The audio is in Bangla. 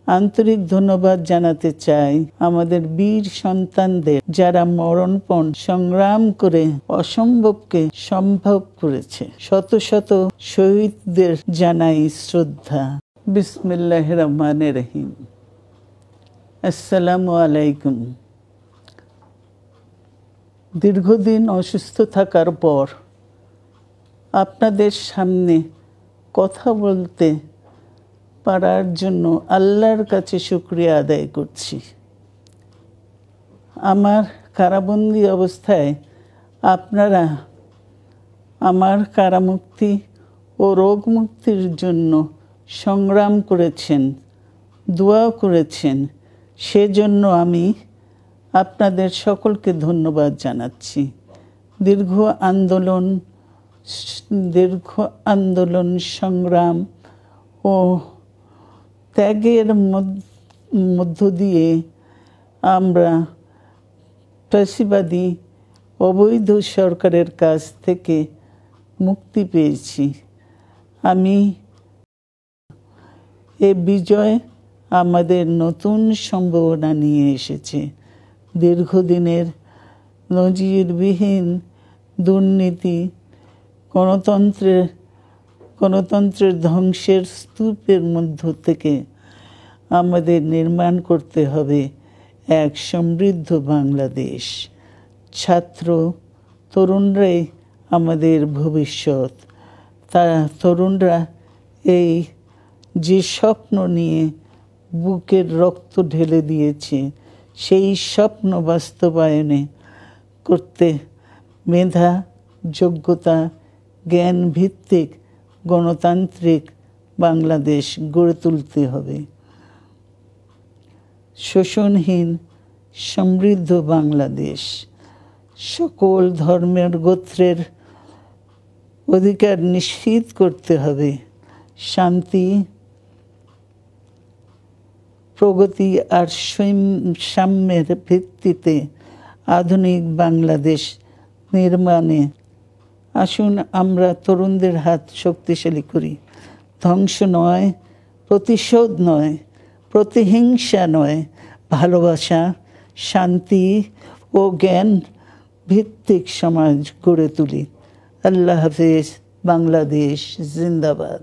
আন্তরিক ধন্যবাদ জানাতে চাই আমাদের বীর সন্তানদের, যারা মরণপণ সংগ্রাম করে অসম্ভবকে সম্ভব করেছে। শত শত শহীদদের জানাই শ্রদ্ধা। বিসমিল্লাহির রহমানির রহিম। আসসালামু আলাইকুম। দীর্ঘদিন অসুস্থ থাকার পর আপনাদের সামনে কথা বলতে পারার জন্য আল্লাহর কাছে শুকরিয়া আদায় করছি। আমার কারাবন্দী অবস্থায় আপনারা আমার কারামুক্তি ও রোগ মুক্তির জন্য সংগ্রাম করেছেন, দোয়া করেছেন। সেজন্য আমি আপনাদের সকলকে ধন্যবাদ জানাচ্ছি। দীর্ঘ আন্দোলন সংগ্রাম ও ত্যাগের মধ্য দিয়ে আমরা ফ্যাসিবাদী অবৈধ সরকারের কাছ থেকে মুক্তি পেয়েছি। এ বিজয় আমাদের নতুন সম্ভাবনা নিয়ে এসেছে। দীর্ঘদিনের নজিরবিহীন দুর্নীতি, গণতন্ত্রের ধ্বংসের স্তূপের মধ্য থেকে আমাদের নির্মাণ করতে হবে এক সমৃদ্ধ বাংলাদেশ। ছাত্র তরুণরাই আমাদের ভবিষ্যৎ। তরুণরা এই যে স্বপ্ন নিয়ে বুকের রক্ত ঢেলে দিয়েছে, সেই স্বপ্ন বাস্তবায়নে করতে মেধা, যোগ্যতা, জ্ঞান ভিত্তিক গণতান্ত্রিক বাংলাদেশ গড়ে তুলতে হবে। শোষণহীন সমৃদ্ধ বাংলাদেশ। সকল ধর্মের গোত্রের অধিকার নিশ্চিত করতে হবে। শান্তি, প্রগতি আর সাম্যের ভিত্তিতে আধুনিক বাংলাদেশ নির্মাণে আসুন আমরা তরুণদের হাত শক্তিশালী করি। ধ্বংস নয়, প্রতিশোধ নয়, প্রতিহিংসা নয়, ভালোবাসা, শান্তি ও জ্ঞান ভিত্তিক সমাজ গড়ে তুলি। আল্লাহ হাফেজ। বাংলাদেশ জিন্দাবাদ।